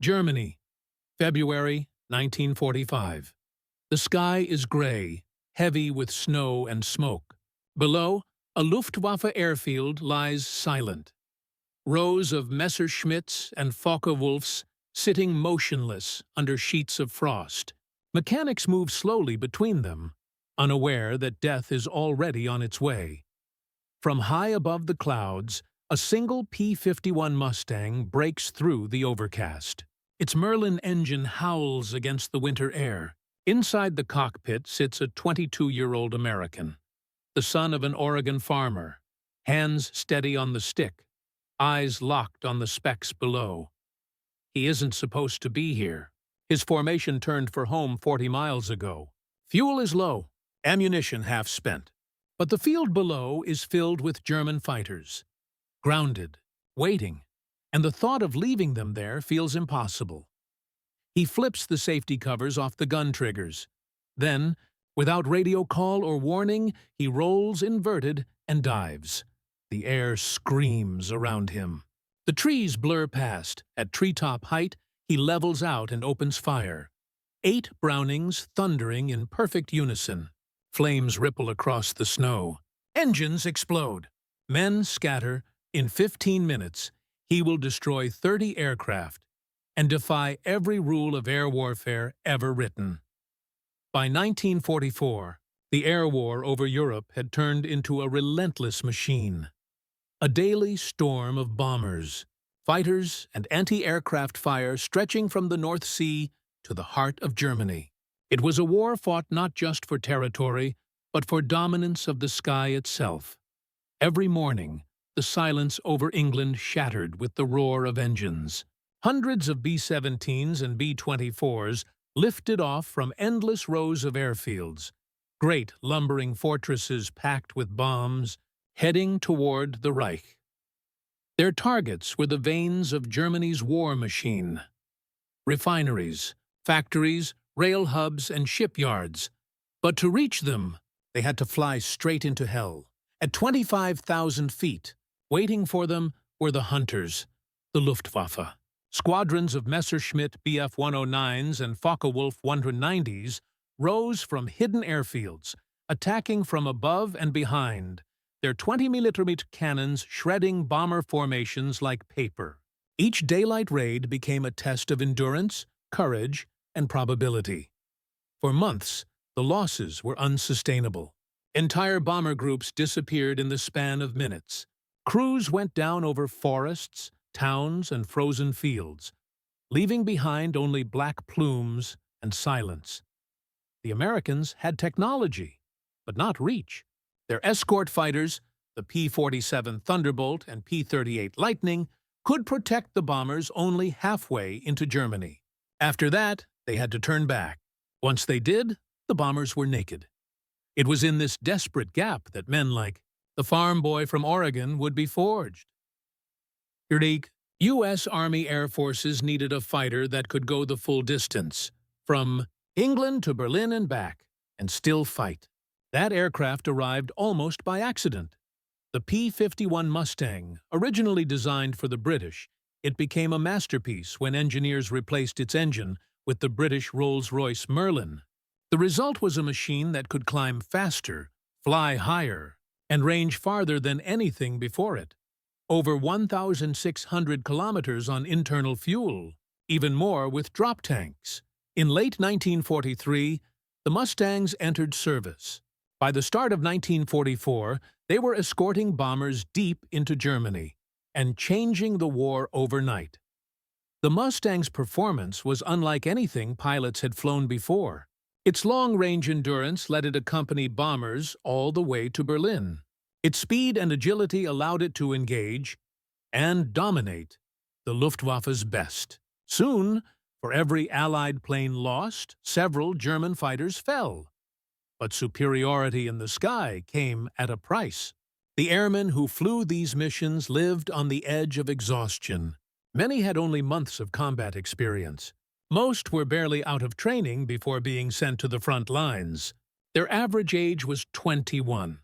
Germany, February 1945. The sky is gray, heavy with snow and smoke. Below, a Luftwaffe airfield lies silent. Rows of Messerschmitts and Focke-Wulfs sitting motionless under sheets of frost. Mechanics move slowly between them, unaware that death is already on its way. From high above the clouds, a single P-51 Mustang breaks through the overcast. Its Merlin engine howls against the winter air. Inside the cockpit sits a 22-year-old American, the son of an Oregon farmer, hands steady on the stick, eyes locked on the specks below. He isn't supposed to be here. His formation turned for home 40 miles ago. Fuel is low, ammunition half spent. But the field below is filled with German fighters, grounded, waiting, and the thought of leaving them there feels impossible. He flips the safety covers off the gun triggers. Then, without radio call or warning, he rolls inverted and dives. The air screams around him. The trees blur past. At treetop height, he levels out and opens fire. 8 Brownings thundering in perfect unison. Flames ripple across the snow. Engines explode. Men scatter. In 15 minutes, he will destroy 30 aircraft and defy every rule of air warfare ever written. By 1944, the air war over Europe had turned into a relentless machine. A daily storm of bombers, fighters, and anti-aircraft fire stretching from the North Sea to the heart of Germany. It was a war fought not just for territory, but for dominance of the sky itself. Every morning, the silence over England shattered with the roar of engines. Hundreds of B-17s and B-24s lifted off from endless rows of airfields, great lumbering fortresses packed with bombs, heading toward the Reich. Their targets were the veins of Germany's war machine. Refineries, factories, rail hubs, and shipyards. But to reach them, they had to fly straight into hell. At 25,000 feet, waiting for them were the hunters, the Luftwaffe. Squadrons of Messerschmitt Bf-109s and Focke-Wulf 190s rose from hidden airfields, attacking from above and behind, their 20mm cannons shredding bomber formations like paper. Each daylight raid became a test of endurance, courage, and probability. For months, the losses were unsustainable. Entire bomber groups disappeared in the span of minutes. Crews went down over forests, towns, and frozen fields, leaving behind only black plumes and silence. The Americans had technology, but not reach. Their escort fighters, the P-47 Thunderbolt and P-38 Lightning, could protect the bombers only halfway into Germany. After that, they had to turn back. Once they did, the bombers were naked. It was in this desperate gap that men like the farm boy from Oregon would be forged. U.S. Army Air Forces needed a fighter that could go the full distance, from England to Berlin and back, and still fight. That aircraft arrived almost by accident. The P-51 Mustang, originally designed for the British, it became a masterpiece when engineers replaced its engine with the British Rolls-Royce Merlin. The result was a machine that could climb faster, fly higher, and range farther than anything before it. Over 1,600 kilometers on internal fuel, even more with drop tanks. In late 1943, the Mustangs entered service. By the start of 1944, they were escorting bombers deep into Germany and changing the war overnight. The Mustang's performance was unlike anything pilots had flown before. Its long-range endurance let it accompany bombers all the way to Berlin. Its speed and agility allowed it to engage and dominate the Luftwaffe's best. Soon, for every Allied plane lost, several German fighters fell. But superiority in the sky came at a price. The airmen who flew these missions lived on the edge of exhaustion. Many had only months of combat experience. Most were barely out of training before being sent to the front lines. Their average age was 21.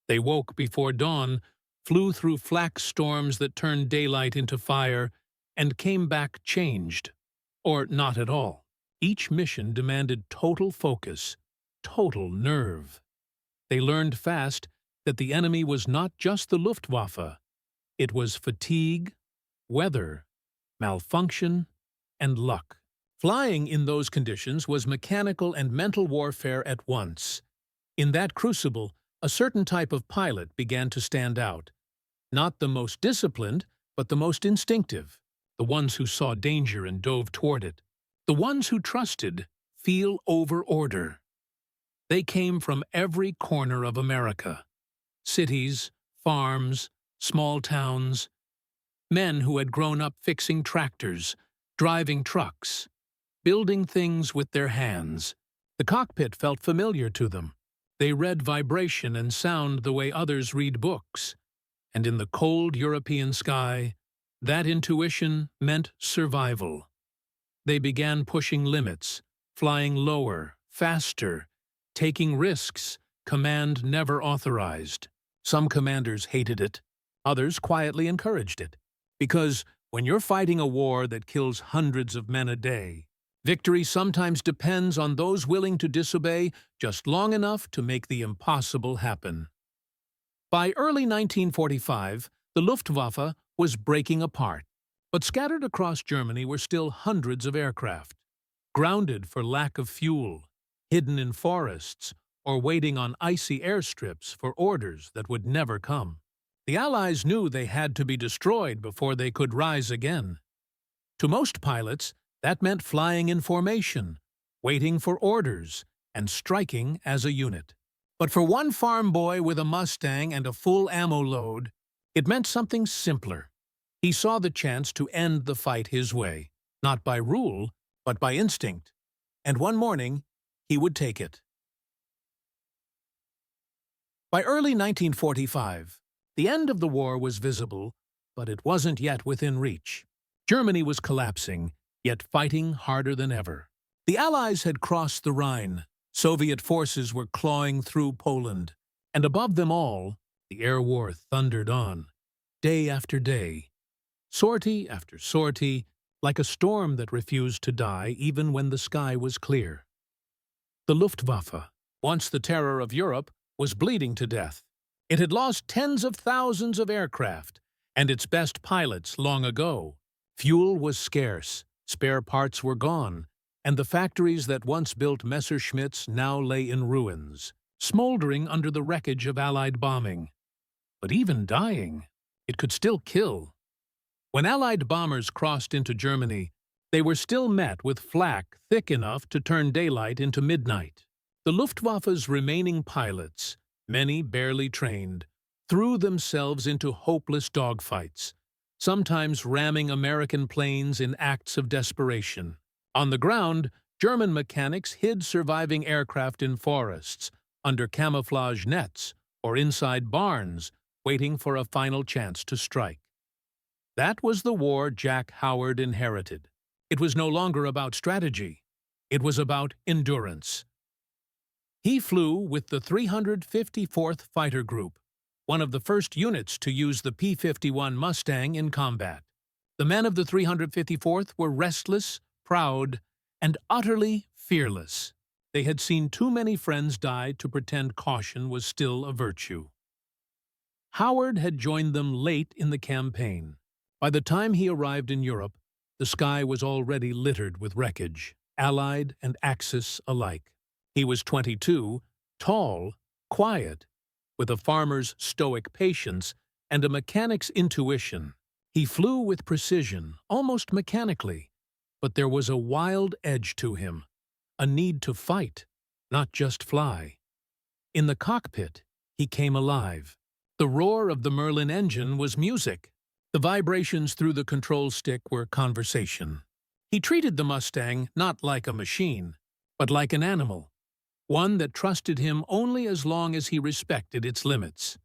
They woke before dawn, flew through flak storms that turned daylight into fire, and came back changed. or not at all. Each mission demanded total focus, total nerve. They learned fast that the enemy was not just the Luftwaffe. It was fatigue, weather, malfunction, and luck. Flying in those conditions was mechanical and mental warfare at once. In that crucible, a certain type of pilot began to stand out. Not the most disciplined, but the most instinctive. The ones who saw danger and dove toward it. The ones who trusted feel over order. They came from every corner of America. Cities, farms, small towns. Men who had grown up fixing tractors, driving trucks, building things with their hands. The cockpit felt familiar to them. They read vibration and sound the way others read books. And in the cold European sky, that intuition meant survival. They began pushing limits, flying lower, faster, taking risks command never authorized. Some commanders hated it, others quietly encouraged it. Because when you're fighting a war that kills hundreds of men a day, victory sometimes depends on those willing to disobey just long enough to make the impossible happen. By early 1945, the Luftwaffe was breaking apart, but scattered across Germany were still hundreds of aircraft, grounded for lack of fuel, hidden in forests, or waiting on icy airstrips for orders that would never come. The Allies knew they had to be destroyed before they could rise again. To most pilots, that meant flying in formation, waiting for orders, and striking as a unit. But for one farm boy with a Mustang and a full ammo load, it meant something simpler. He saw the chance to end the fight his way, not by rule, but by instinct. And one morning, he would take it. By early 1945, the end of the war was visible, but it wasn't yet within reach. Germany was collapsing, yet fighting harder than ever. The Allies had crossed the Rhine. Soviet forces were clawing through Poland. And above them all, the air war thundered on, day after day, sortie after sortie, like a storm that refused to die even when the sky was clear. The Luftwaffe, once the terror of Europe, was bleeding to death. It had lost tens of thousands of aircraft, and its best pilots long ago. Fuel was scarce, spare parts were gone, and the factories that once built Messerschmitts now lay in ruins, smoldering under the wreckage of Allied bombing. But even dying, it could still kill. When Allied bombers crossed into Germany, they were still met with flak thick enough to turn daylight into midnight. The Luftwaffe's remaining pilots, many barely trained, threw themselves into hopeless dogfights, sometimes ramming American planes in acts of desperation. On the ground, German mechanics hid surviving aircraft in forests, under camouflage nets, or inside barns, waiting for a final chance to strike. That was the war Jack Howard inherited. It was no longer about strategy. It was about endurance. He flew with the 354th Fighter Group, one of the first units to use the P-51 Mustang in combat. The men of the 354th were restless, proud, and utterly fearless. They had seen too many friends die to pretend caution was still a virtue. Howard had joined them late in the campaign. By the time he arrived in Europe, the sky was already littered with wreckage, Allied and Axis alike. He was 22, tall, quiet, with a farmer's stoic patience and a mechanic's intuition. He flew with precision, almost mechanically, but there was a wild edge to him, a need to fight, not just fly. In the cockpit, he came alive. The roar of the Merlin engine was music. The vibrations through the control stick were conversation. He treated the Mustang not like a machine, but like an animal, one that trusted him only as long as he respected its limits.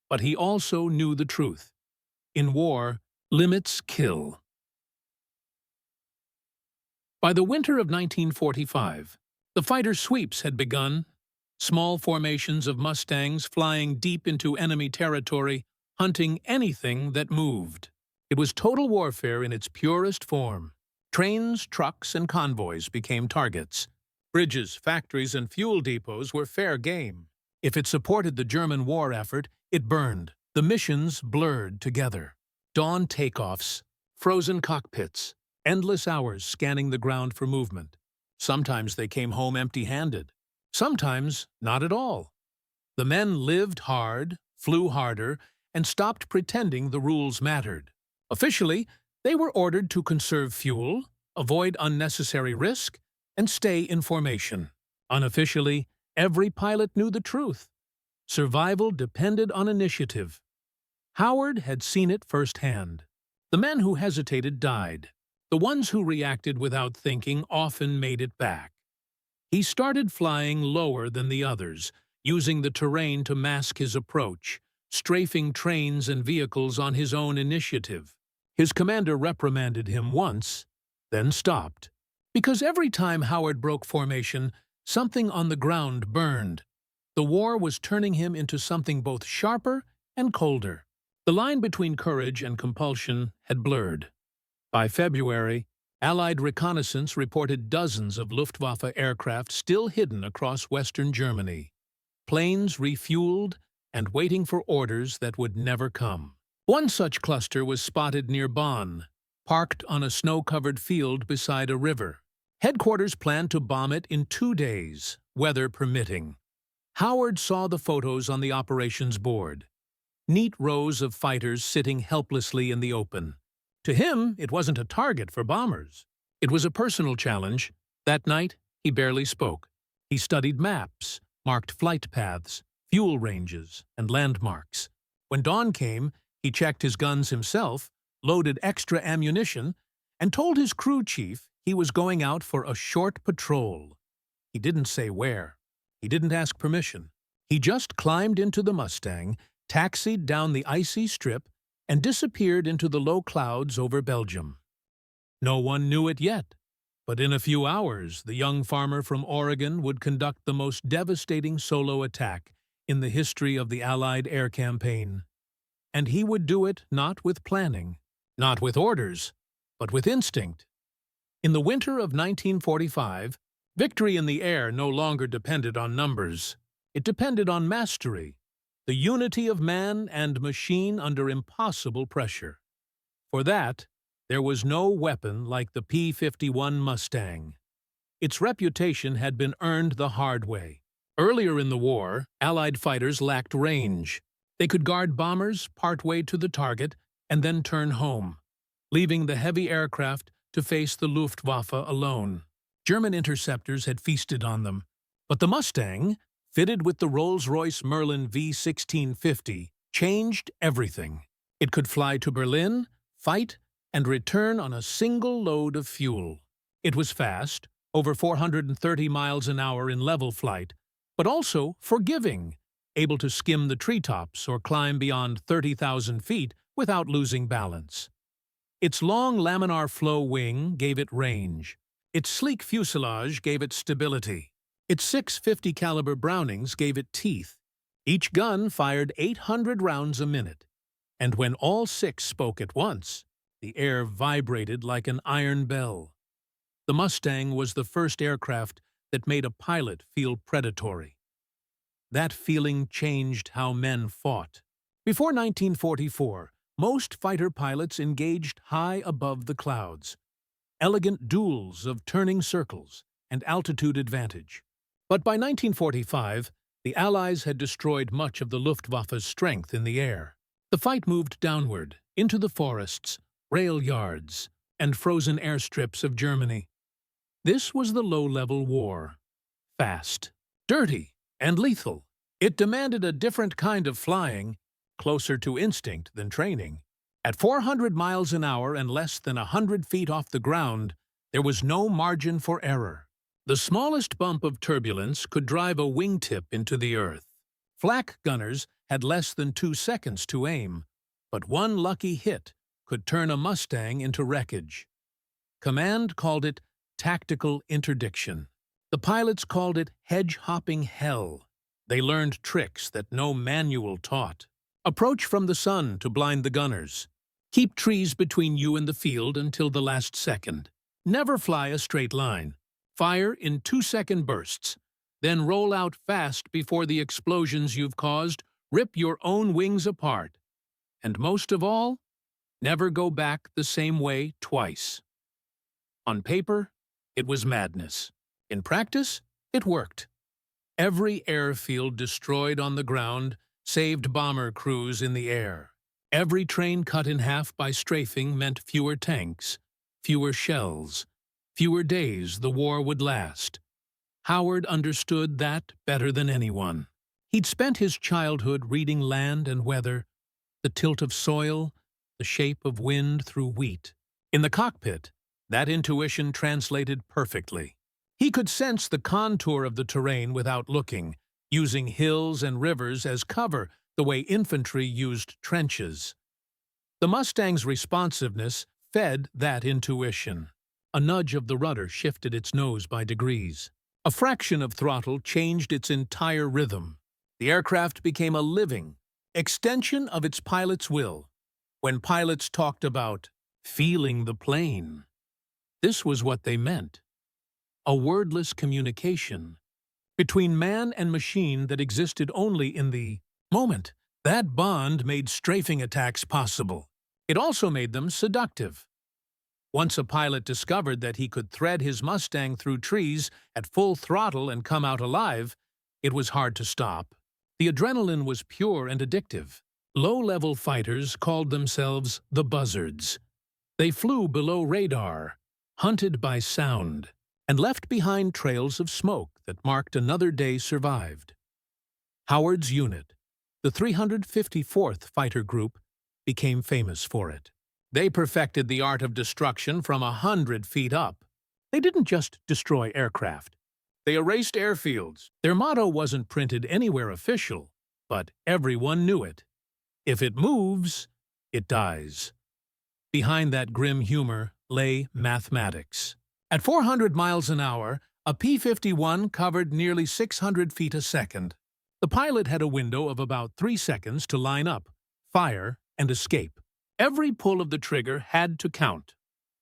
But he also knew the truth. In war, limits kill. By the winter of 1945, the fighter sweeps had begun, small formations of Mustangs flying deep into enemy territory, hunting anything that moved. It was total warfare in its purest form. Trains, trucks, and convoys became targets. Bridges, factories, and fuel depots were fair game. If it supported the German war effort, it burned. The missions blurred together. Dawn takeoffs, frozen cockpits, endless hours scanning the ground for movement. Sometimes they came home empty-handed. Sometimes not at all. The men lived hard, flew harder, and stopped pretending the rules mattered. Officially, they were ordered to conserve fuel, avoid unnecessary risk, and stay in formation. Unofficially, every pilot knew the truth. Survival depended on initiative. Howard had seen it firsthand. The men who hesitated died. The ones who reacted without thinking often made it back. He started flying lower than the others, using the terrain to mask his approach, strafing trains and vehicles on his own initiative. His commander reprimanded him once, then stopped. Because every time Howard broke formation, something on the ground burned. The war was turning him into something both sharper and colder. The line between courage and compulsion had blurred. By February, Allied reconnaissance reported dozens of Luftwaffe aircraft still hidden across western Germany. Planes refueled and waiting for orders that would never come. One such cluster was spotted near Bonn, parked on a snow-covered field beside a river. Headquarters planned to bomb it in 2 days, weather permitting. Howard saw the photos on the operations board. Neat rows of fighters sitting helplessly in the open. To him, it wasn't a target for bombers. It was a personal challenge. That night, he barely spoke. He studied maps, marked flight paths, fuel ranges, and landmarks. When dawn came, he checked his guns himself, loaded extra ammunition, and told his crew chief he was going out for a short patrol. He didn't say where. He didn't ask permission. He just climbed into the Mustang, taxied down the icy strip, and disappeared into the low clouds over Belgium. No one knew it yet, but in a few hours the young farmer from Oregon would conduct the most devastating solo attack in the history of the Allied air campaign. And he would do it not with planning, not with orders, but with instinct. In the winter of 1945, victory in the air no longer depended on numbers. It depended on mastery, the unity of man and machine under impossible pressure. For that, there was no weapon like the P-51 Mustang. Its reputation had been earned the hard way. Earlier in the war, Allied fighters lacked range. They could guard bombers partway to the target and then turn home, leaving the heavy aircraft to face the Luftwaffe alone. German interceptors had feasted on them, but the Mustang, fitted with the Rolls-Royce Merlin V1650, changed everything. It could fly to Berlin, fight, and return on a single load of fuel. It was fast, over 430 miles an hour in level flight, but also forgiving, able to skim the treetops or climb beyond 30,000 feet without losing balance. Its long laminar flow wing gave it range. Its sleek fuselage gave it stability. Its 650 caliber Brownings gave it teeth. Each gun fired 800 rounds a minute. And when all 6 spoke at once, the air vibrated like an iron bell. The Mustang was the first aircraft that made a pilot feel predatory. That feeling changed how men fought. Before 1944, most fighter pilots engaged high above the clouds. Elegant duels of turning circles and altitude advantage. But by 1945, the Allies had destroyed much of the Luftwaffe's strength in the air. The fight moved downward, into the forests, rail yards, and frozen airstrips of Germany. This was the low-level war. Fast, dirty, and lethal. It demanded a different kind of flying, closer to instinct than training. At 400 miles an hour and less than 100 feet off the ground, there was no margin for error. The smallest bump of turbulence could drive a wingtip into the earth. Flak gunners had less than 2 seconds to aim, but one lucky hit could turn a Mustang into wreckage. Command called it tactical interdiction. The pilots called it hedge-hopping hell. They learned tricks that no manual taught. Approach from the sun to blind the gunners. Keep trees between you and the field until the last second. Never fly a straight line. Fire in 2-second bursts. Then roll out fast before the explosions you've caused rip your own wings apart. And most of all, never go back the same way twice. On paper, it was madness. In practice, it worked. Every airfield destroyed on the ground saved bomber crews in the air. Every train cut in half by strafing meant fewer tanks, fewer shells, fewer days the war would last. Howard understood that better than anyone. He'd spent his childhood reading land and weather, the tilt of soil, the shape of wind through wheat. In the cockpit, that intuition translated perfectly. He could sense the contour of the terrain without looking, using hills and rivers as cover the way infantry used trenches. The Mustang's responsiveness fed that intuition. A nudge of the rudder shifted its nose by degrees. A fraction of throttle changed its entire rhythm. The aircraft became a living extension of its pilot's will. When pilots talked about feeling the plane, this was what they meant. A wordless communication between man and machine that existed only in the moment. That bond made strafing attacks possible. It also made them seductive. Once a pilot discovered that he could thread his Mustang through trees at full throttle and come out alive, it was hard to stop. The adrenaline was pure and addictive. Low-level fighters called themselves the buzzards. They flew below radar, hunted by sound, and left behind trails of smoke that marked another day survived. Howard's unit, the 354th Fighter Group, became famous for it. They perfected the art of destruction from 100 feet up. They didn't just destroy aircraft. They erased airfields. Their motto wasn't printed anywhere official, but everyone knew it. If it moves, it dies. Behind that grim humor lay mathematics. At 400 miles an hour, a P-51 covered nearly 600 feet a second. The pilot had a window of about 3 seconds to line up, fire, and escape. Every pull of the trigger had to count.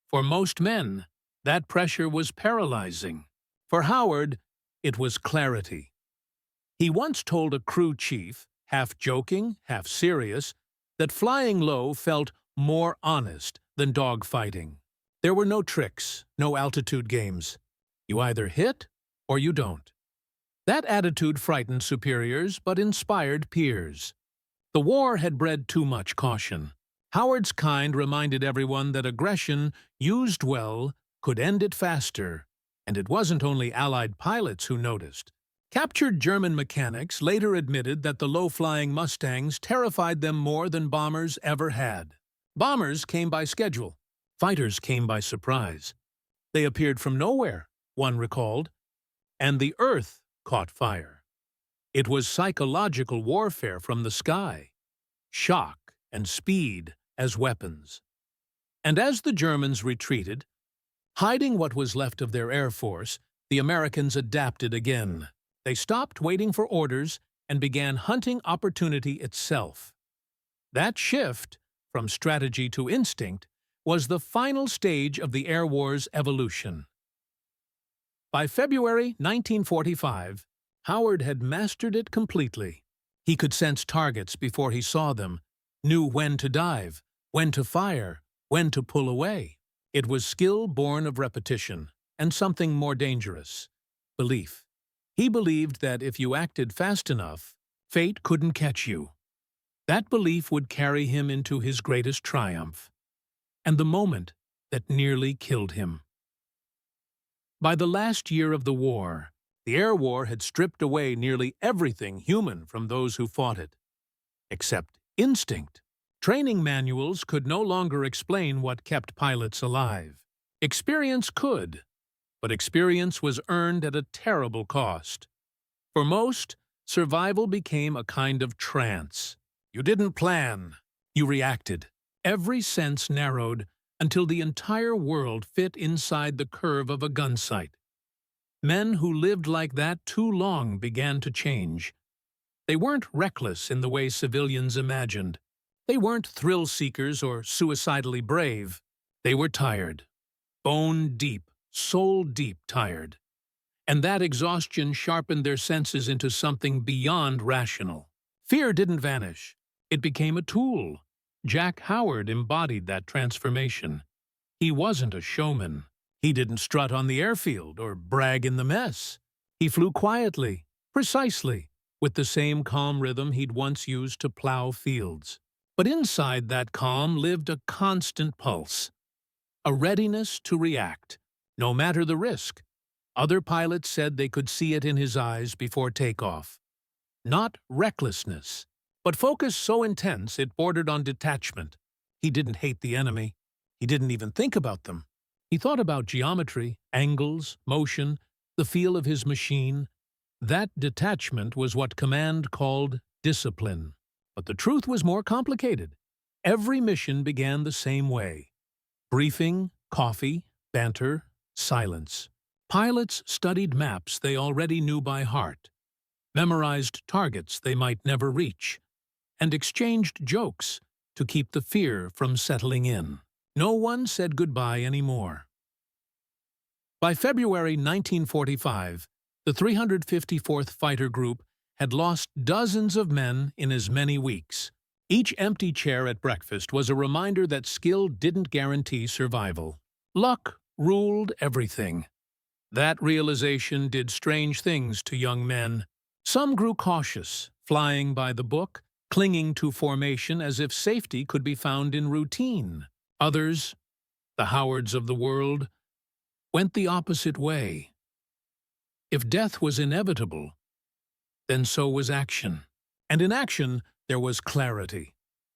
For most men, that pressure was paralyzing. For Howard, it was clarity. He once told a crew chief, half joking, half serious, that flying low felt more honest than dogfighting. There were no tricks, no altitude games. You either hit or you don't. That attitude frightened superiors but inspired peers. The war had bred too much caution. Howard's kind reminded everyone that aggression, used well, could end it faster. And it wasn't only Allied pilots who noticed. Captured German mechanics later admitted that the low-flying Mustangs terrified them more than bombers ever had. Bombers came by schedule. Fighters came by surprise. They appeared from nowhere, one recalled, and the earth caught fire. It was psychological warfare from the sky, shock and speed as weapons. And as the Germans retreated, hiding what was left of their air force, the Americans adapted again. They stopped waiting for orders and began hunting opportunity itself. That shift, from strategy to instinct, was the final stage of the air war's evolution. By February 1945, Howard had mastered it completely. He could sense targets before he saw them, knew when to dive, when to fire, when to pull away. It was skill born of repetition, and something more dangerous: belief. He believed that if you acted fast enough, fate couldn't catch you. That belief would carry him into his greatest triumph, and the moment that nearly killed him. By the last year of the war, the air war had stripped away nearly everything human from those who fought it, except instinct. Training manuals could no longer explain what kept pilots alive. Experience could, but experience was earned at a terrible cost. For most, survival became a kind of trance. You didn't plan, you reacted. Every sense narrowed until the entire world fit inside the curve of a gun sight. Men who lived like that too long began to change. They weren't reckless in the way civilians imagined. They weren't thrill-seekers or suicidally brave. They were tired. bone deep, soul deep tired. And that exhaustion sharpened their senses into something beyond rational. Fear didn't vanish. It became a tool. Jack Howard embodied that transformation. He wasn't a showman. He didn't strut on the airfield or brag in the mess. He flew quietly, precisely, with the same calm rhythm he'd once used to plow fields. But inside that calm lived a constant pulse, a readiness to react, no matter the risk. Other pilots said they could see it in his eyes before takeoff. Not recklessness, but focus so intense it bordered on detachment. He didn't hate the enemy. He didn't even think about them. He thought about geometry, angles, motion, the feel of his machine. That detachment was what command called discipline. But the truth was more complicated. Every mission began the same way. Briefing, coffee, banter, silence. Pilots studied maps they already knew by heart, memorized targets they might never reach, and exchanged jokes to keep the fear from settling in. No one said goodbye anymore. By February 1945, the 354th Fighter Group had lost dozens of men in as many weeks. Each empty chair at breakfast was a reminder that skill didn't guarantee survival. Luck ruled everything. That realization did strange things to young men. Some grew cautious, flying by the book, clinging to formation as if safety could be found in routine. Others, the Howards of the world, went the opposite way. If death was inevitable, then so was action. And in action, there was clarity.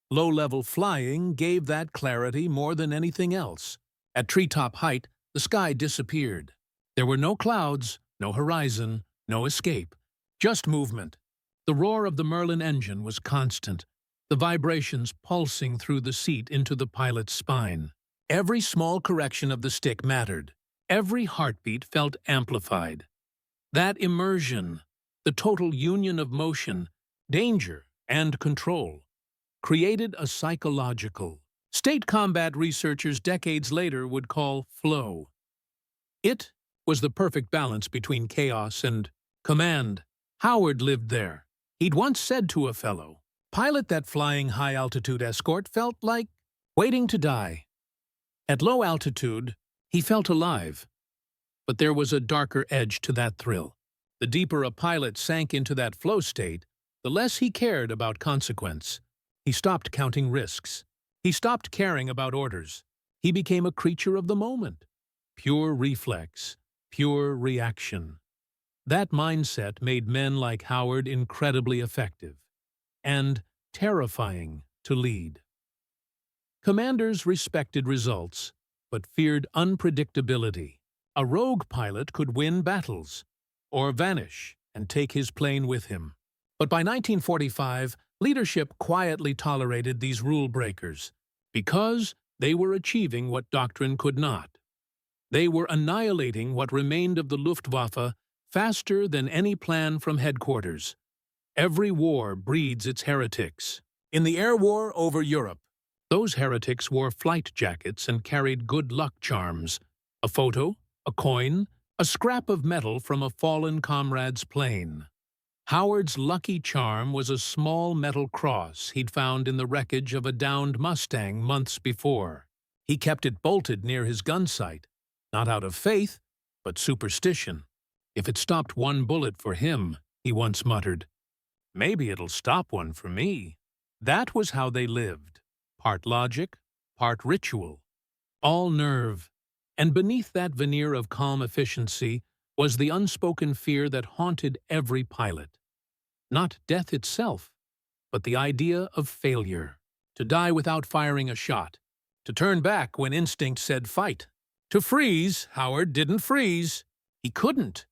Low-level flying gave that clarity more than anything else. At treetop height, the sky disappeared. There were no clouds, no horizon, no escape, just movement. The roar of the Merlin engine was constant, the vibrations pulsing through the seat into the pilot's spine. Every small correction of the stick mattered. Every heartbeat felt amplified. That immersion, the total union of motion, danger, and control, created a psychological, state combat researchers decades later would call flow. It was the perfect balance between chaos and command. Howard lived there. He'd once said to a fellow, "Pilot that flying high-altitude escort felt like waiting to die." At low altitude, he felt alive. But there was a darker edge to that thrill. The deeper a pilot sank into that flow state, the less he cared about consequence. He stopped counting risks. He stopped caring about orders. He became a creature of the moment. Pure reflex, pure reaction. That mindset made men like Howard incredibly effective and terrifying to lead. Commanders respected results, but feared unpredictability. A rogue pilot could win battles, or vanish and take his plane with him. But by 1945, leadership quietly tolerated these rule breakers because they were achieving what doctrine could not. They were annihilating what remained of the Luftwaffe faster than any plan from headquarters. Every war breeds its heretics. In the air war over Europe, those heretics wore flight jackets and carried good luck charms, a photo, a coin, a scrap of metal from a fallen comrade's plane. Howard's lucky charm was a small metal cross he'd found in the wreckage of a downed Mustang months before. He kept it bolted near his gun sight, not out of faith, but superstition. If it stopped one bullet for him, he once muttered, maybe it'll stop one for me. That was how they lived, part logic, part ritual, all nerve. And beneath that veneer of calm efficiency was the unspoken fear that haunted every pilot. Not death itself, but the idea of failure. To die without firing a shot. To turn back when instinct said fight. To freeze, Howard didn't freeze. He couldn't.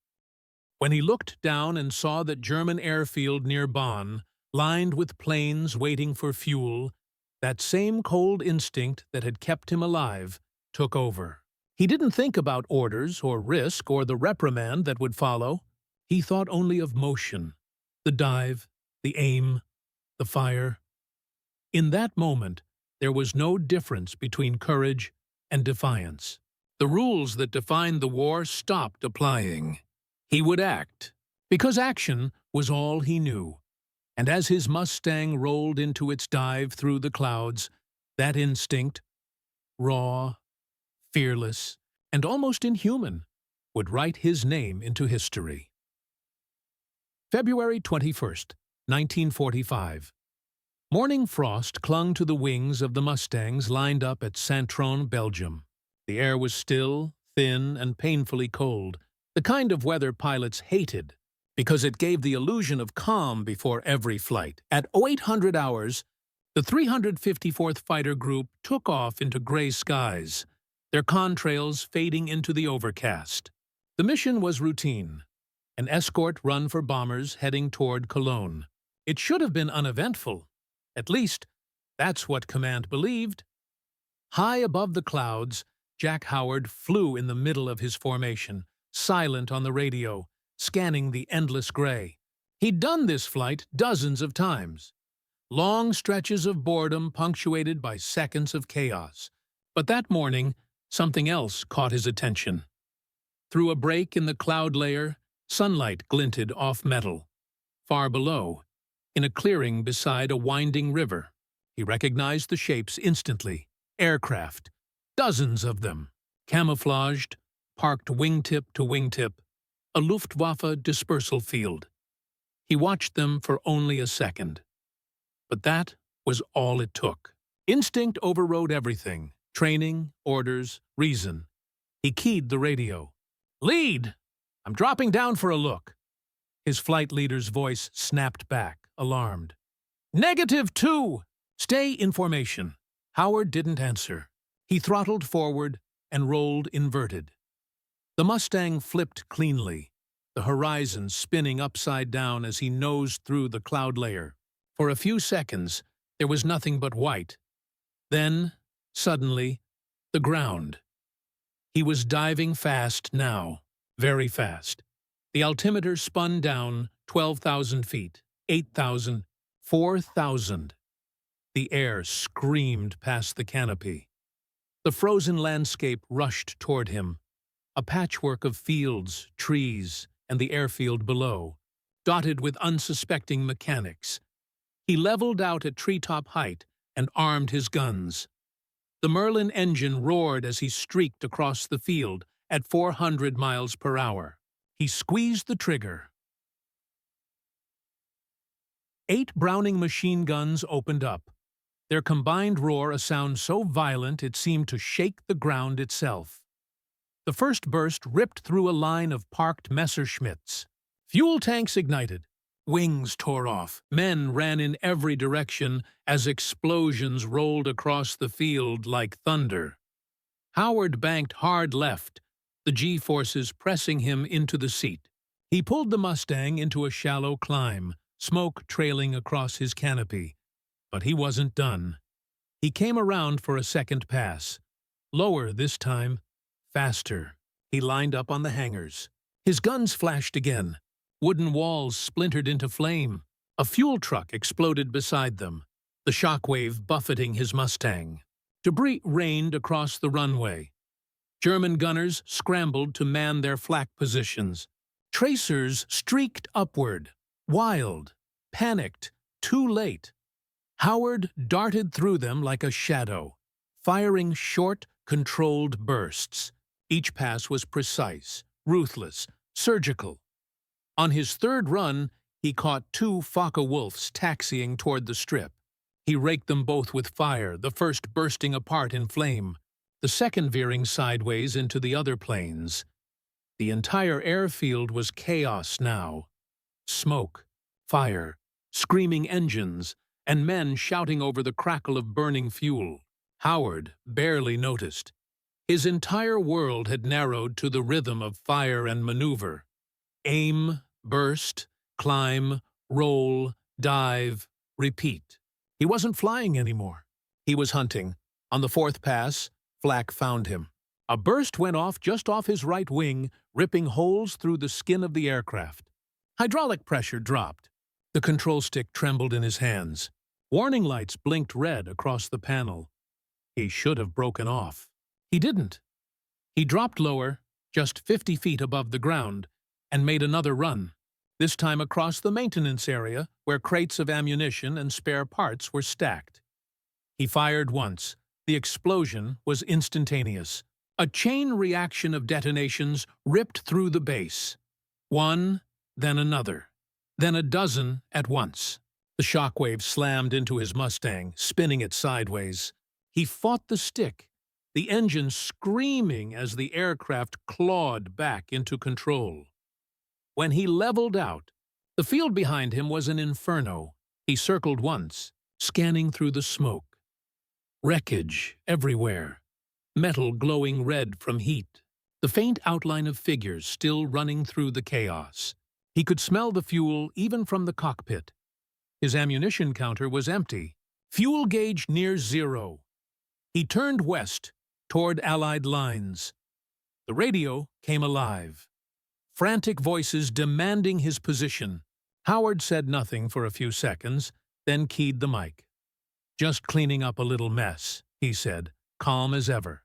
When he looked down and saw that German airfield near Bonn, lined with planes waiting for fuel, that same cold instinct that had kept him alive took over. He didn't think about orders or risk or the reprimand that would follow. He thought only of motion, the dive, the aim, the fire. In that moment, there was no difference between courage and defiance. The rules that defined the war stopped applying. He would act, because action was all he knew. And as his Mustang rolled into its dive through the clouds, that instinct, raw, fearless, and almost inhuman, would write his name into history. February 21st, 1945. Morning frost clung to the wings of the Mustangs lined up at Saint-Tron, Belgium. The air was still, thin, and painfully cold, the kind of weather pilots hated, because it gave the illusion of calm before every flight. At 0800 hours, the 354th Fighter Group took off into gray skies, their contrails fading into the overcast. The mission was routine, an escort run for bombers heading toward Cologne. It should have been uneventful. At least, that's what Command believed. High above the clouds, Jack Howard flew in the middle of his formation, silent on the radio, scanning the endless gray. He'd done this flight dozens of times. Long stretches of boredom punctuated by seconds of chaos. But that morning, something else caught his attention. Through a break in the cloud layer, sunlight glinted off metal. Far below, in a clearing beside a winding river, he recognized the shapes instantly. Aircraft, dozens of them, camouflaged, parked wingtip to wingtip, a Luftwaffe dispersal field. He watched them for only a second. But that was all it took. Instinct overrode everything: training, orders, reason. He keyed the radio. "Lead! I'm dropping down for a look." His flight leader's voice snapped back, alarmed. "-2! Stay in formation." Howard didn't answer. He throttled forward and rolled inverted. The Mustang flipped cleanly, the horizon spinning upside down as he nosed through the cloud layer. For a few seconds, there was nothing but white. Then, suddenly, the ground. He was diving fast now, very fast. The altimeter spun down 12,000 feet, 8,000, 4,000. The air screamed past the canopy. The frozen landscape rushed toward him, a patchwork of fields, trees, and the airfield below, dotted with unsuspecting mechanics. He leveled out at treetop height and armed his guns. The Merlin engine roared as he streaked across the field at 400 miles per hour. He squeezed the trigger. 8 Browning machine guns opened up, their combined roar a sound so violent it seemed to shake the ground itself. The first burst ripped through a line of parked Messerschmitts. Fuel tanks ignited. Wings tore off. Men ran in every direction as explosions rolled across the field like thunder. Howard banked hard left, the G-forces pressing him into the seat. He pulled the Mustang into a shallow climb, smoke trailing across his canopy. But he wasn't done. He came around for a second pass. Lower this time, faster. He lined up on the hangars. His guns flashed again. Wooden walls splintered into flame. A fuel truck exploded beside them, the shockwave buffeting his Mustang. Debris rained across the runway. German gunners scrambled to man their flak positions. Tracers streaked upward, wild, panicked, too late. Howard darted through them like a shadow, firing short, controlled bursts. Each pass was precise, ruthless, surgical. On his third run, he caught 2 Focke-Wulfs taxiing toward the strip. He raked them both with fire, the first bursting apart in flame, the second veering sideways into the other planes. The entire airfield was chaos now. Smoke, fire, screaming engines, and men shouting over the crackle of burning fuel. Howard barely noticed. His entire world had narrowed to the rhythm of fire and maneuver. Aim, burst, climb, roll, dive, repeat. He wasn't flying anymore. He was hunting. On the 4th pass, flak found him. A burst went off just off his right wing, ripping holes through the skin of the aircraft. Hydraulic pressure dropped. The control stick trembled in his hands. Warning lights blinked red across the panel. He should have broken off. He didn't. He dropped lower, just 50 feet above the ground, and made another run, this time across the maintenance area where crates of ammunition and spare parts were stacked. He fired once. The explosion was instantaneous. A chain reaction of detonations ripped through the base. One, then another, then a dozen at once. The shockwave slammed into his Mustang, spinning it sideways. He fought the stick, the engine screaming as the aircraft clawed back into control. When he leveled out, the field behind him was an inferno. He circled once, scanning through the smoke. Wreckage everywhere, metal glowing red from heat, the faint outline of figures still running through the chaos. He could smell the fuel even from the cockpit. His ammunition counter was empty, fuel gauge near zero. He turned west, toward Allied lines. The radio came alive. Frantic voices demanding his position. Howard said nothing for a few seconds, then keyed the mic. "Just cleaning up a little mess," he said, calm as ever.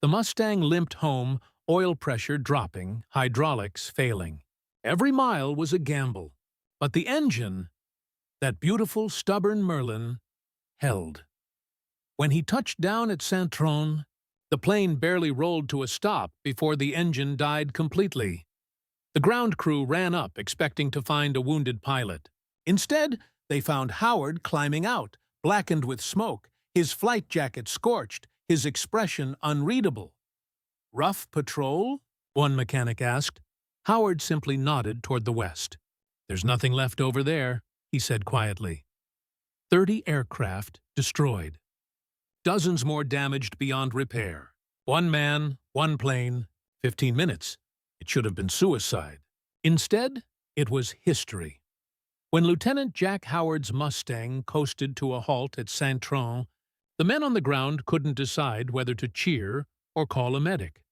The Mustang limped home, oil pressure dropping, hydraulics failing. Every mile was a gamble, but the engine, that beautiful, stubborn Merlin, held. When he touched down at Saint-Tron, the plane barely rolled to a stop before the engine died completely. The ground crew ran up, expecting to find a wounded pilot. Instead, they found Howard climbing out, blackened with smoke, his flight jacket scorched, his expression unreadable. "Rough patrol?" one mechanic asked. Howard simply nodded toward the west. "There's nothing left over there," he said quietly. 30 aircraft destroyed. Dozens more damaged beyond repair. One man, one plane, 15 minutes. It should have been suicide. Instead, it was history. When Lieutenant Jack Howard's Mustang coasted to a halt at Saint-Tron, the men on the ground couldn't decide whether to cheer or call a medic.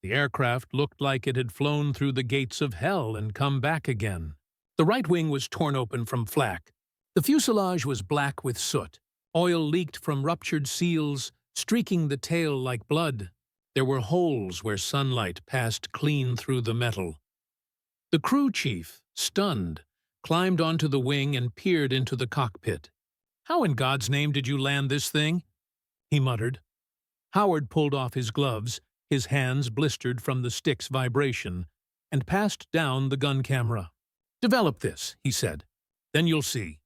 The aircraft looked like it had flown through the gates of hell and come back again. The right wing was torn open from flak. The fuselage was black with soot. Oil leaked from ruptured seals, streaking the tail like blood. There were holes where sunlight passed clean through the metal. The crew chief, stunned, climbed onto the wing and peered into the cockpit. "How in God's name did you land this thing?" he muttered. Howard pulled off his gloves, his hands blistered from the stick's vibration, and passed down the gun camera. "Develop this," he said. "Then you'll see."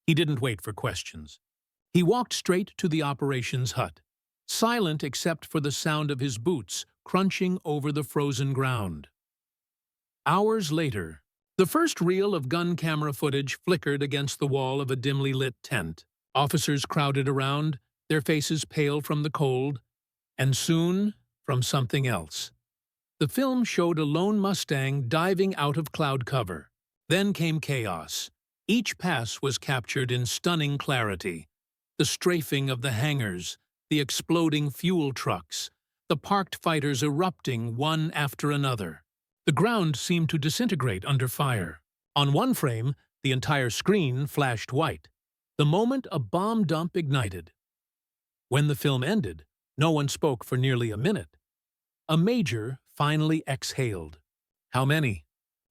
He didn't wait for questions. He walked straight to the operations hut, silent except for the sound of his boots crunching over the frozen ground. Hours later, the first reel of gun camera footage flickered against the wall of a dimly lit tent. Officers crowded around, their faces pale from the cold, and soon from something else. The film showed a lone Mustang diving out of cloud cover. Then came chaos. Each pass was captured in stunning clarity. The strafing of the hangars, the exploding fuel trucks, the parked fighters erupting one after another. The ground seemed to disintegrate under fire. On one frame, the entire screen flashed white, the moment a bomb dump ignited. When the film ended, no one spoke for nearly a minute. A major finally exhaled. "How many?"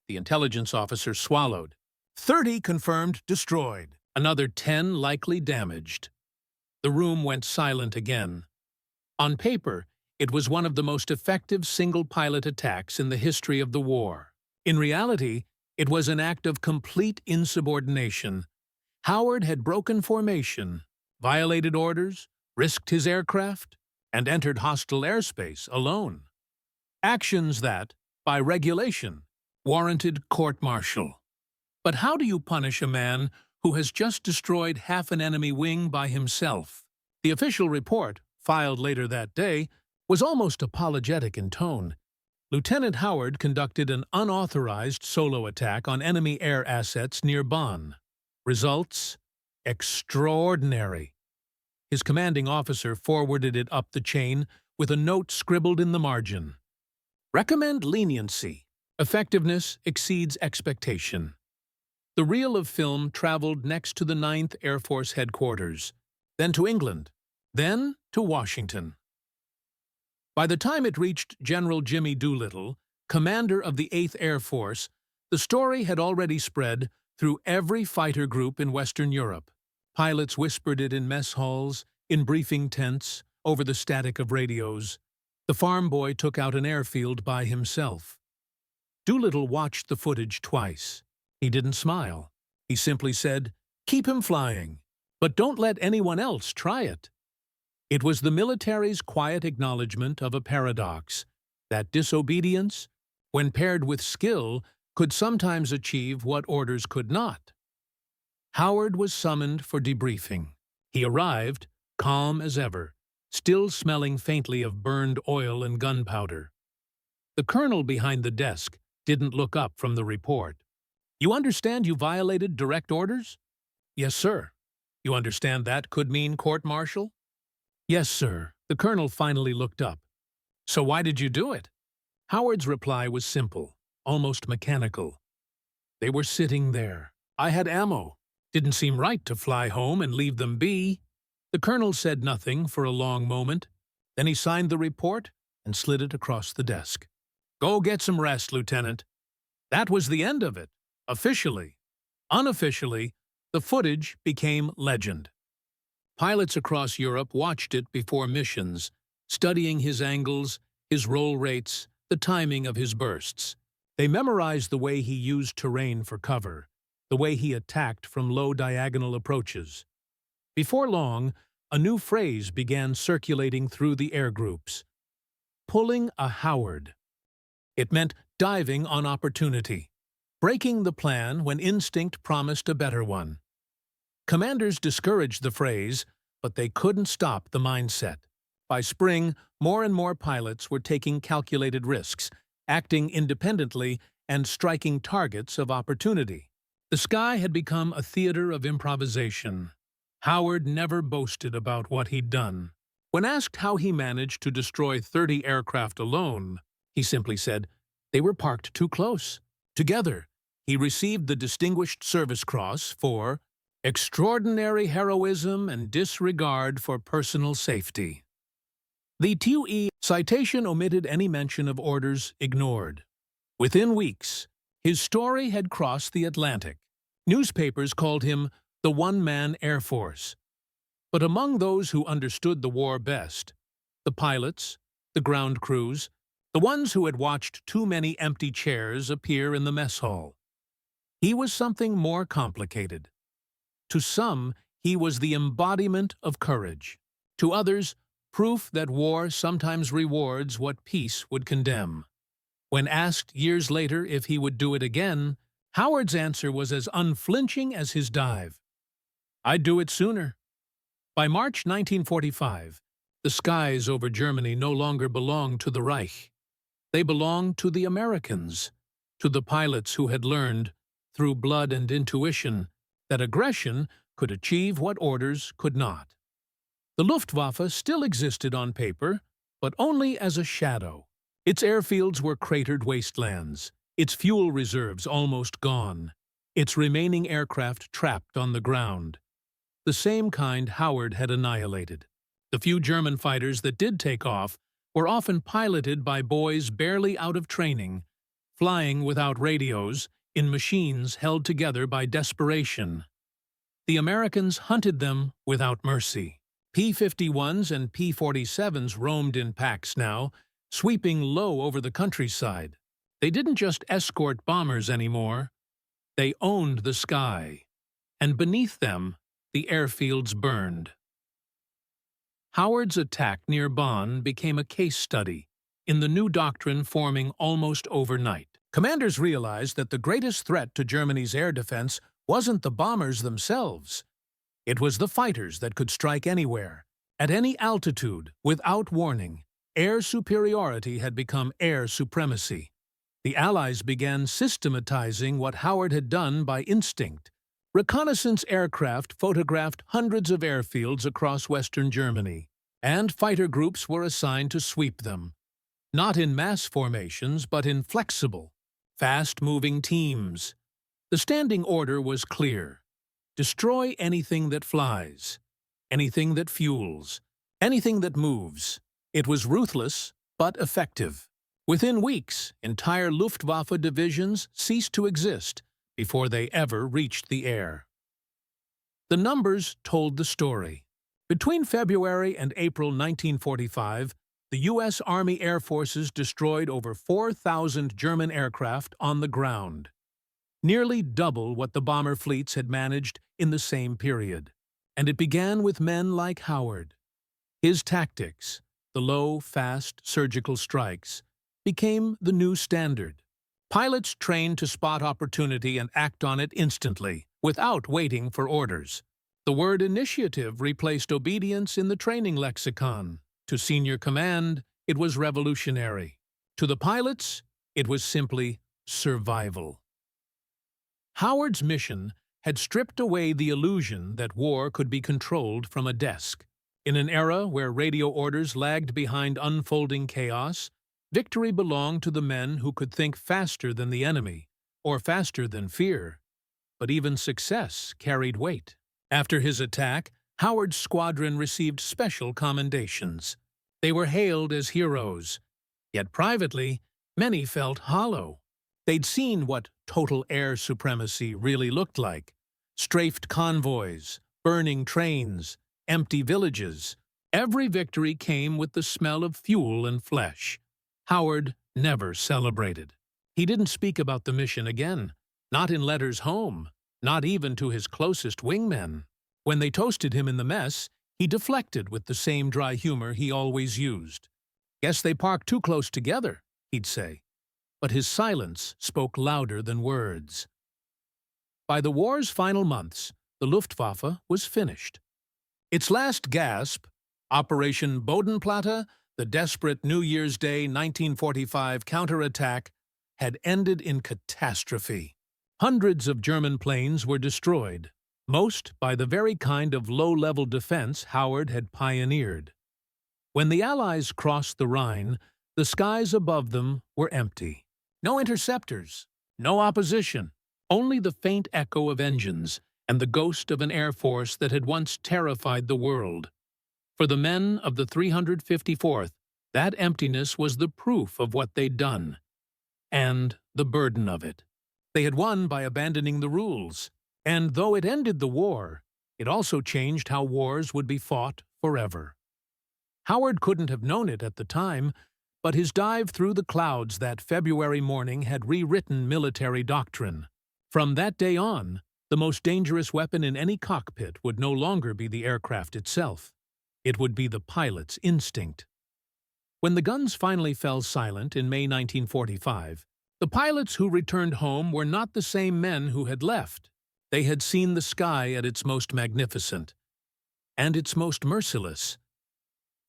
The intelligence officer swallowed. 30 confirmed destroyed. Another 10 likely damaged. The room went silent again. On paper, it was one of the most effective single-pilot attacks in the history of the war. In reality, it was an act of complete insubordination. Howard had broken formation, violated orders, risked his aircraft, and entered hostile airspace alone. Actions that, by regulation, warranted court-martial. But how do you punish a man who has just destroyed half an enemy wing by himself? The official report, filed later that day, was almost apologetic in tone. Lieutenant Howard conducted an unauthorized solo attack on enemy air assets near Bonn. Results? Extraordinary. His commanding officer forwarded it up the chain with a note scribbled in the margin. Recommend leniency. Effectiveness exceeds expectation. The reel of film traveled next to the 9th Air Force headquarters, then to England, then to Washington. By the time it reached General Jimmy Doolittle, commander of the 8th Air Force, the story had already spread through every fighter group in Western Europe. Pilots whispered it in mess halls, in briefing tents, over the static of radios. The farm boy took out an airfield by himself. Doolittle watched the footage twice. He didn't smile. He simply said, "Keep him flying, but don't let anyone else try it." It was the military's quiet acknowledgement of a paradox, that disobedience, when paired with skill, could sometimes achieve what orders could not. Howard was summoned for debriefing. He arrived, calm as ever, still smelling faintly of burned oil and gunpowder. The colonel behind the desk didn't look up from the report. "You understand you violated direct orders?" "Yes, sir." "You understand that could mean court-martial?" "Yes, sir." The colonel finally looked up. "So why did you do it?" Howard's reply was simple, almost mechanical. "They were sitting there. I had ammo. Didn't seem right to fly home and leave them be." The colonel said nothing for a long moment. Then he signed the report and slid it across the desk. "Go get some rest, Lieutenant." That was the end of it, officially. Unofficially, the footage became legend. Pilots across Europe watched it before missions, studying his angles, his roll rates, the timing of his bursts. They memorized the way he used terrain for cover, the way he attacked from low diagonal approaches. Before long, a new phrase began circulating through the air groups: pulling a Howard. It meant diving on opportunity, breaking the plan when instinct promised a better one. Commanders discouraged the phrase, but they couldn't stop the mindset. By spring, more and more pilots were taking calculated risks, acting independently, and striking targets of opportunity. The sky had become a theater of improvisation. Howard never boasted about what he'd done. When asked how he managed to destroy 30 aircraft alone, he simply said, "They were parked too close." Together, he received the Distinguished Service Cross for extraordinary heroism and disregard for personal safety. The WWII citation omitted any mention of orders ignored. Within weeks, his story had crossed the Atlantic. Newspapers called him the one-man Air Force. But among those who understood the war best, the pilots, the ground crews, the ones who had watched too many empty chairs appear in the mess hall, he was something more complicated. To some, he was the embodiment of courage. To others, proof that war sometimes rewards what peace would condemn. When asked years later if he would do it again, Howard's answer was as unflinching as his dive: "I'd do it sooner." By March 1945, the skies over Germany no longer belonged to the Reich. They belonged to the Americans, to the pilots who had learned, through blood and intuition, that aggression could achieve what orders could not. The Luftwaffe still existed on paper, but only as a shadow. Its airfields were cratered wastelands, its fuel reserves almost gone, its remaining aircraft trapped on the ground. The same kind Howard had annihilated. The few German fighters that did take off were often piloted by boys barely out of training, flying without radios, in machines held together by desperation. The Americans hunted them without mercy. P-51s and P-47s roamed in packs now, sweeping low over the countryside. They didn't just escort bombers anymore. They owned the sky, and beneath them, the airfields burned. Howard's attack near Bonn became a case study in the new doctrine forming almost overnight. Commanders realized that the greatest threat to Germany's air defense wasn't the bombers themselves. It was the fighters that could strike anywhere, at any altitude, without warning. Air superiority had become air supremacy. The Allies began systematizing what Howard had done by instinct. Reconnaissance aircraft photographed hundreds of airfields across Western Germany, and fighter groups were assigned to sweep them. Not in mass formations, but in flexible, fast-moving teams. The standing order was clear: destroy anything that flies, anything that fuels, anything that moves. It was ruthless, but effective. Within weeks, entire Luftwaffe divisions ceased to exist before they ever reached the air. The numbers told the story. Between February and April 1945, the U.S. Army Air Forces destroyed over 4,000 German aircraft on the ground, nearly double what the bomber fleets had managed in the same period. And it began with men like Howard. His tactics, the low, fast surgical strikes, became the new standard. Pilots trained to spot opportunity and act on it instantly, without waiting for orders. The word initiative replaced obedience in the training lexicon. To senior command, it was revolutionary. To the pilots, it was simply survival. Howard's mission had stripped away the illusion that war could be controlled from a desk. In an era where radio orders lagged behind unfolding chaos, victory belonged to the men who could think faster than the enemy, or faster than fear. But even success carried weight. After his attack, Howard's squadron received special commendations. They were hailed as heroes. Yet privately, many felt hollow. They'd seen what total air supremacy really looked like. Strafed convoys, burning trains, empty villages. Every victory came with the smell of fuel and flesh. Howard never celebrated. He didn't speak about the mission again, not in letters home, not even to his closest wingmen. When they toasted him in the mess, he deflected with the same dry humor he always used. "Guess they parked too close together," he'd say. But his silence spoke louder than words. By the war's final months, the Luftwaffe was finished. Its last gasp, Operation Bodenplatte, the desperate New Year's Day 1945 counterattack, had ended in catastrophe. Hundreds of German planes were destroyed, most by the very kind of low-level defense Howard had pioneered. When the Allies crossed the Rhine, the skies above them were empty. No interceptors, no opposition, only the faint echo of engines and the ghost of an air force that had once terrified the world. For the men of the 354th, that emptiness was the proof of what they'd done, and the burden of it. They had won by abandoning the rules, and though it ended the war, it also changed how wars would be fought forever. Howard couldn't have known it at the time, but his dive through the clouds that February morning had rewritten military doctrine. From that day on, the most dangerous weapon in any cockpit would no longer be the aircraft itself. It would be the pilot's instinct. When the guns finally fell silent in May 1945, the pilots who returned home were not the same men who had left. They had seen the sky at its most magnificent, and its most merciless.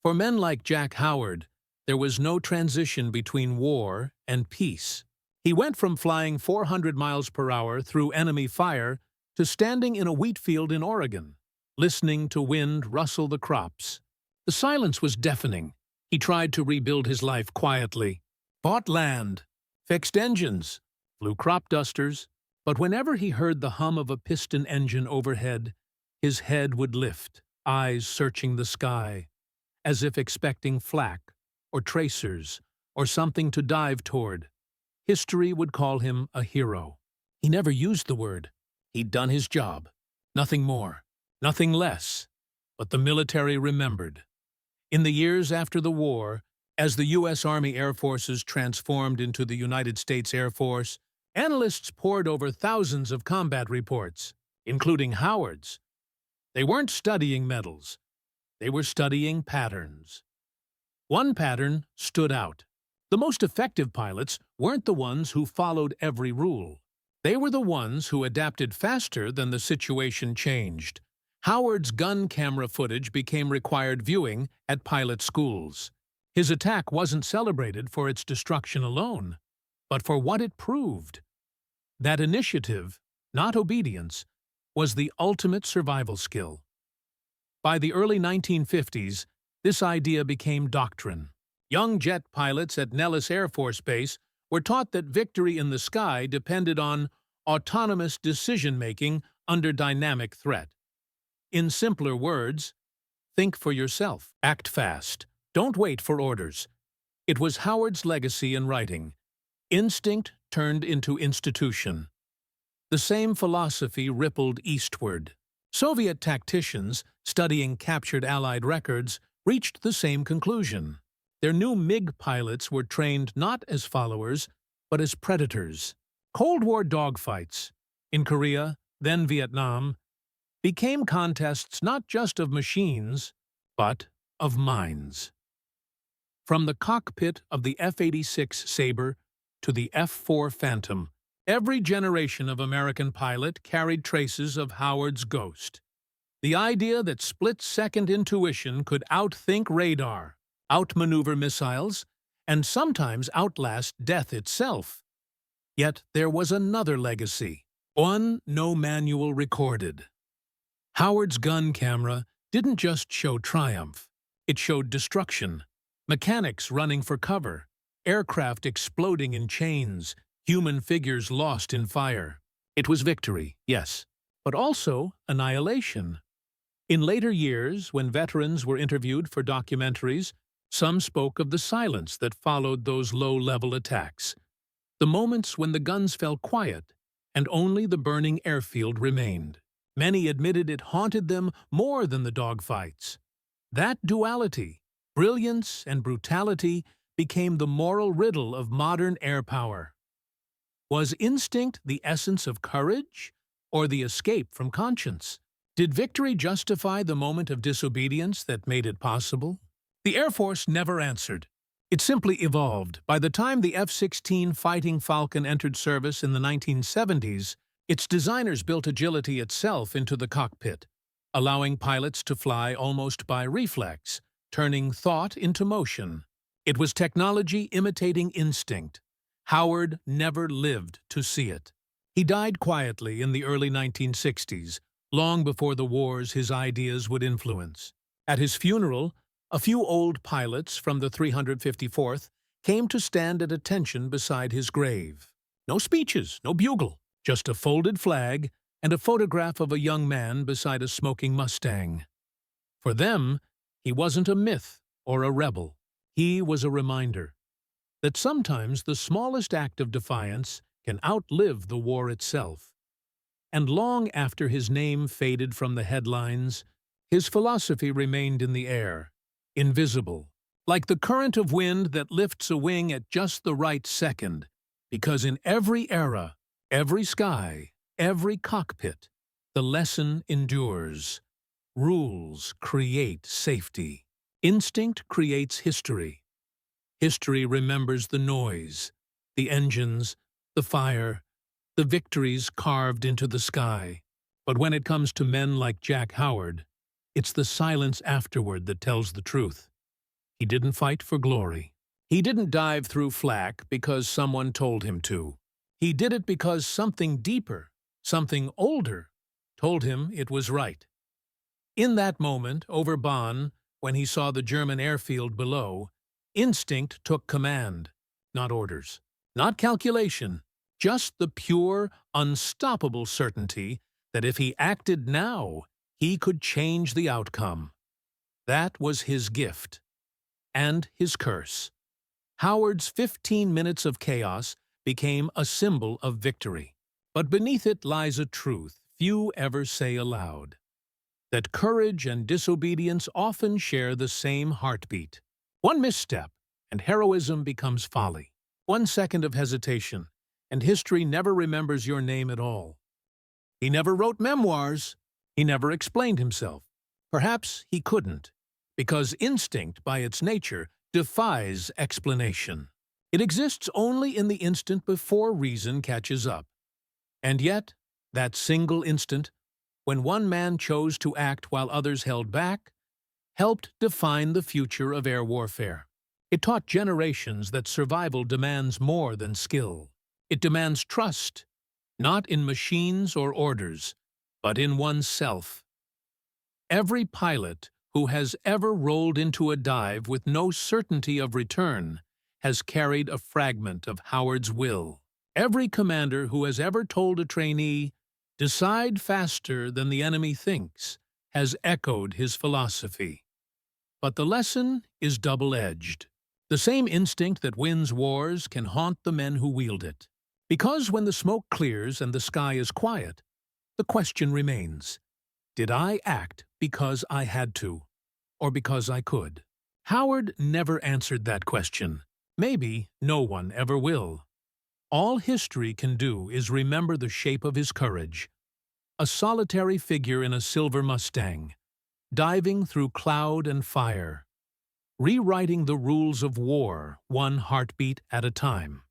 For men like Jack Howard, there was no transition between war and peace. He went from flying 400 miles per hour through enemy fire to standing in a wheat field in Oregon, listening to wind rustle the crops. The silence was deafening. He tried to rebuild his life quietly, bought land, fixed engines, flew crop dusters, but whenever he heard the hum of a piston engine overhead, his head would lift, eyes searching the sky, as if expecting flak or tracers or something to dive toward. History would call him a hero. He never used the word. He'd done his job. Nothing more, nothing less. But the military remembered. In the years after the war, as the U.S. Army Air Forces transformed into the United States Air Force, analysts pored over thousands of combat reports, including Howard's. They weren't studying medals. They were studying patterns. One pattern stood out. The most effective pilots weren't the ones who followed every rule. They were the ones who adapted faster than the situation changed. Howard's gun camera footage became required viewing at pilot schools. His attack wasn't celebrated for its destruction alone, but for what it proved. That initiative, not obedience, was the ultimate survival skill. By the early 1950s, this idea became doctrine. Young jet pilots at Nellis Air Force Base were taught that victory in the sky depended on autonomous decision-making under dynamic threat. In simpler words, think for yourself, act fast, don't wait for orders. It was Howard's legacy in writing. Instinct turned into institution. The same philosophy rippled eastward. Soviet tacticians, studying captured Allied records, reached the same conclusion. Their new MiG pilots were trained not as followers, but as predators. Cold War dogfights, in Korea, then Vietnam, became contests not just of machines, but of minds. From the cockpit of the F-86 Sabre to the F-4 Phantom, every generation of American pilot carried traces of Howard's ghost. The idea that split-second intuition could outthink radar, outmaneuver missiles, and sometimes outlast death itself. Yet there was another legacy, one no manual recorded. Howard's gun camera didn't just show triumph, it showed destruction. Mechanics running for cover, aircraft exploding in chains, human figures lost in fire. It was victory, yes, but also annihilation. In later years, when veterans were interviewed for documentaries, some spoke of the silence that followed those low-level attacks. The moments when the guns fell quiet and only the burning airfield remained. Many admitted it haunted them more than the dogfights. That duality, brilliance and brutality, became the moral riddle of modern air power. Was instinct the essence of courage, or the escape from conscience? Did victory justify the moment of disobedience that made it possible? The Air Force never answered. It simply evolved. By the time the F-16 Fighting Falcon entered service in the 1970s, its designers built agility itself into the cockpit, allowing pilots to fly almost by reflex, turning thought into motion. It was technology imitating instinct. Howard never lived to see it. He died quietly in the early 1960s, long before the wars his ideas would influence. At his funeral, a few old pilots from the 354th came to stand at attention beside his grave. No speeches, no bugle, just a folded flag and a photograph of a young man beside a smoking Mustang. For them, he wasn't a myth or a rebel. He was a reminder that sometimes the smallest act of defiance can outlive the war itself. And long after his name faded from the headlines, his philosophy remained in the air, invisible, like the current of wind that lifts a wing at just the right second, because in every era, every sky, every cockpit, the lesson endures. Rules create safety. Instinct creates history. History remembers the noise, the engines, the fire, the victories carved into the sky. But when it comes to men like Jack Howard, it's the silence afterward that tells the truth. He didn't fight for glory. He didn't dive through flak because someone told him to. He did it because something deeper, something older, told him it was right. In that moment, over Bonn, when he saw the German airfield below, instinct took command, not orders, not calculation, just the pure, unstoppable certainty that if he acted now, he could change the outcome. That was his gift. And his curse. Howard's 15 minutes of chaos became a symbol of victory. But beneath it lies a truth few ever say aloud. That courage and disobedience often share the same heartbeat. One misstep, and heroism becomes folly. 1 second of hesitation, and history never remembers your name at all. He never wrote memoirs. He never explained himself. Perhaps he couldn't, because instinct, by its nature, defies explanation. It exists only in the instant before reason catches up. And yet, that single instant, when one man chose to act while others held back, helped define the future of air warfare. It taught generations that survival demands more than skill. It demands trust, not in machines or orders, but in oneself. Every pilot who has ever rolled into a dive with no certainty of return has carried a fragment of Howard's will. Every commander who has ever told a trainee, "Decide faster than the enemy thinks," has echoed his philosophy. But the lesson is double-edged. The same instinct that wins wars can haunt the men who wield it. Because when the smoke clears and the sky is quiet, the question remains, did I act because I had to, or because I could? Howard never answered that question. Maybe no one ever will. All history can do is remember the shape of his courage, a solitary figure in a silver Mustang, diving through cloud and fire, rewriting the rules of war one heartbeat at a time.